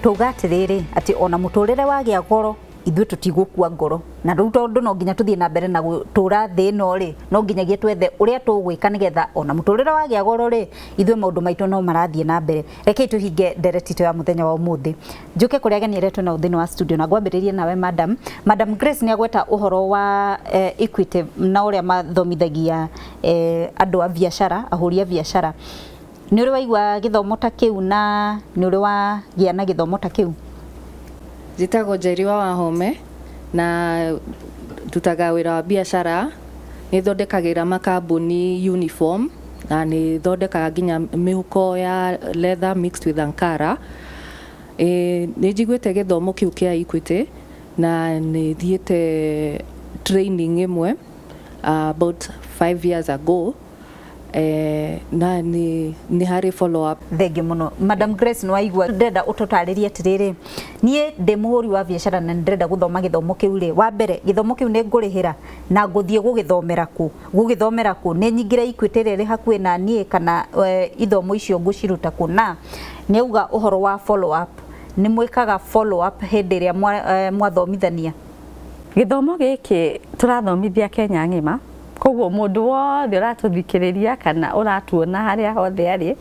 tugatiriri ati ona muturire wagia goro ithuĩ tutigũkua ngoro na rĩu tondũ no nginya tũthiĩ na mbere na gũtũra thĩ ĩno rĩ no nginyagia twethe ũrĩa tũgwĩka nĩgetha ona mũtũrĩre wagĩa goro rĩ ithuĩ maũndũ maitũ no marathiĩ na mbere. Reke tũhinge ndereti ya mũthenya wa ũmũthĩ njuke kũrĩa ageni aretwo na thĩinĩ wa studio na ngwambĩrĩrie nawe Madam Grace nĩ agweta ũhoro wa Equity na ũrĩa mathomithagia andũ a biacara ahũri a biacara. Nĩ ũrĩ waigua gĩthomo ta kĩu na nĩ ũrĩ wagĩa na gĩthomo ta kĩu? Njĩtagwo Njeri wa Wahome na tutaga wĩra wa biacara, nĩ thondekagĩra makambuni uniform na nĩ thondekaga nginya mĩhuko ya leather mixed with ankara. Nĩ njiguĩte gĩthomo kĩu kĩa Equity na nĩ thiĩte training ĩmwe about 5 years ago. Na ni hari follow up. Thengio muno Madam Grace no aigua ndenda utotarĩrie atirĩrĩ niĩ ndĩ mũhũri wa biacara na ndĩrenda gũthoma gĩthomo kĩu rĩ wa mbere gĩthomo kĩu nĩ ngũrĩhĩra na ngũthiĩ gũgĩthomera kũ nĩ nyingĩre Equity rĩ hakuhĩ na niĩ kana ithomo icio ngũciruta kũ na nĩ auga ũhoro wa follow up nĩ mwĩkaga follow up hĩndĩ ĩrĩa mwathomithania? Gĩthomo gĩkĩ tũrathomithia Kenya ng'ima koguo mũndũ wothe ũratũthikĩrĩria kana ũratuona harĩa hothe arĩ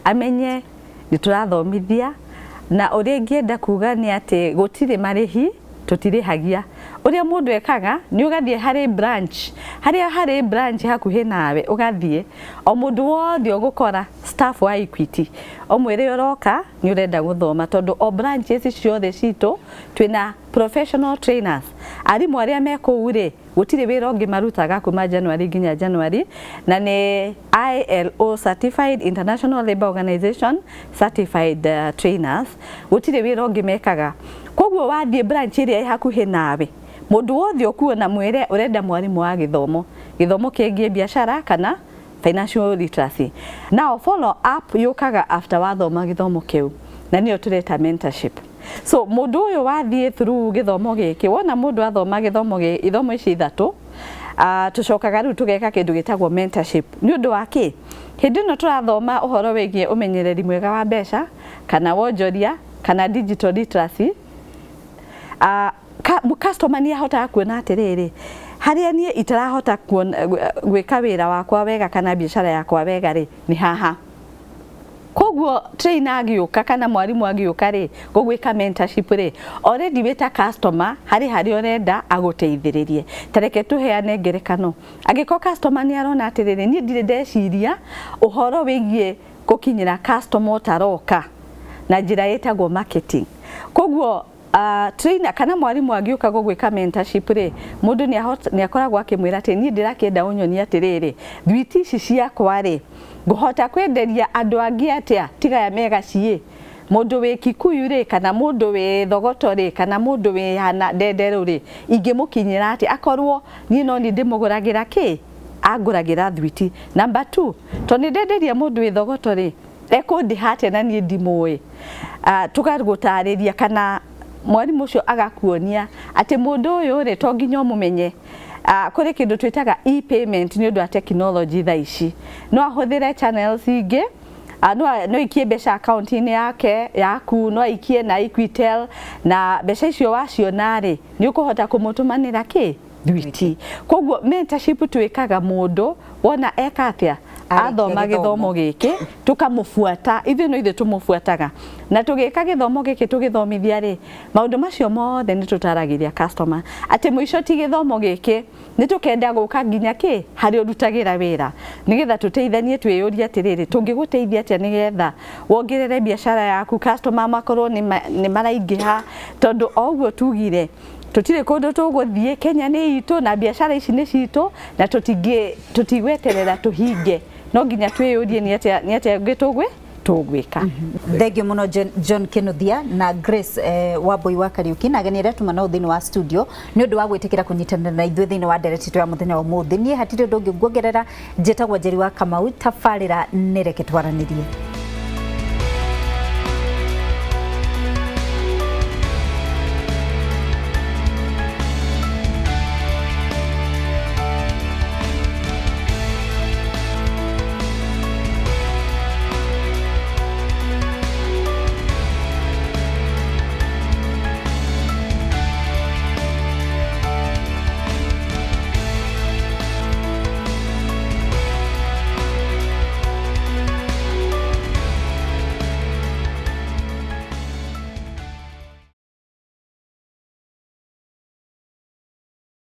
amenye nĩ tũrathomithia na ũrĩa ingĩenda kuga nĩ atĩ gũtirĩ marĩhi tũtirĩhagia. Ũrĩa mũndũ ekaga nĩ ũgathiĩ harĩ branch hakuhĩ nawe ũgathiĩ o mũndũ wothe ũgũkora staff wa Equity o mwĩrĩ ũroka nĩ ũrenda gũthoma tondũ o branches ciothe citũ twĩna professional trainers arimũ arĩa me kũu rĩ gũtirĩ wĩra ũngĩ marutaga kuma January nginya January na nĩ ILO certified International Labour Organization certified trainers gũtirĩ wĩra ũngĩ mekaga. Koguo wathiĩ branch ĩrĩa ĩ hakuhĩ nawe mũndũ wothe ũkuona mwĩre ũrenda mwarimũ wa gĩthomo kĩgiĩ biacara kana financial literacy. Now follow up yũkaga after wathoma gĩthomo kĩu na nĩyo tũreta mentorship. So mũndũ ũyũ wathiĩ through gĩthomo gĩkĩ wona mũndũ athoma ithomo ici ithatũ tũcokaga rĩu tũgeka kĩndũ gĩtagwo mentorship. Nĩ ũndũ wa kĩ? Hĩndĩ ĩno tũrathoma ũhoro wĩgiĩ ũmenyereri mwega wa mbeca kana wonjoria kana digital literacy. Customer nĩ ahotaga kuona atĩrĩrĩ harĩa niĩ itarahota gwĩka wĩra wakwa wega kana biacara yakwa wega rĩ nĩ haha. Koguo trainer agĩũka kana mwarimũ agĩũka rĩ gũgwĩka mentorship rĩ already wĩta customer harĩa ũrenda agũteithĩrĩrie. Tareke tũheane ngerekano angĩkorwo customer nĩ arona atĩrĩrĩ niĩ ndirĩ ndeciria ũhoro wĩgiĩ gũkinyĩra customer ũtaroka na njĩra ĩtagwo marketing. Koguo trainer kana mwarimũ agĩũka gũgwĩka mentorship rĩ mũndũ nĩ akoragwo akĩmwĩra atĩ niĩ ndĩrakĩenda ũnyonie atĩrĩrĩ thwiti ici ciakwa rĩ ngũhota kwenderia andũ angĩ atĩa tigaya megaciĩ mũndũ wĩ Kikuyu rĩ kana mũndũ wĩ Thogoto rĩ kana mũndũ wĩ hana Ndenderu rĩ ingĩmũkinyĩra atĩ akorwo niĩ no nĩ ndĩmũgũragĩra kĩ angũragĩra thwiti. Number 2 to nĩ ndenderia mũndũ wĩ Thogoto rĩ ekũndĩha atĩa na niĩ ndimũĩ. Tũgagũtarĩria kana mwarimũ ũcio agakuonia atĩ mũndũ ũyũ rĩ to nginya ũmũmenye. Kũrĩ kĩndũ twĩtaga e-payment nĩ ũndũ wa technology thaa ici no ahũthĩre channels ingĩ no ikie mbeca account-inĩ yaku no ikie na Equitel na mbeca icio waciona rĩ nĩ ũkũhota kũmũtũmanĩra kĩ thwiti. Koguo mentorship twĩkaga mũndũ wona eka atĩa athoma gĩthomo gĩkĩ tũkamũbuata ithuĩ tũmũbuataga na tũgĩka gĩthomo gĩkĩ tũgĩthomithia rĩ maũndũ macio mothe nĩ tũtaragĩria customer atĩ mũico ti gĩthomo gĩkĩ nĩ tũkenda gũka nginya kĩ harĩ ũrutagĩra wĩra nĩgetha tũteithanie twĩyũrie atĩrĩrĩ tũngĩgũteithia atĩa nĩgetha wongerere biacara yaku customer makorwo nĩ maraingĩha tondũ o ũguo tugire tutire kũndũ tũgũthiĩ Kenya nĩ itũ na biacara ici nĩ citũ na tũtigweterera tũhinge no nginya twĩyũrie nĩ atĩa tũgwĩka. Thengio mũno John Kinuthia na Grace Wambui wa Kariuki na ageni arĩa tuma nao thĩinĩ wa studio nĩ ũndũ wa gwĩtĩkĩra kũnyitanĩra na ithuĩ thĩinĩ wa ndereti ya mũthenya wa ũmũthĩ. Niĩ hatirĩ ũndũ ũngĩ nguongerera njĩtagwo Njeri wa Kamau tabarĩra nĩ reke twaranĩrie.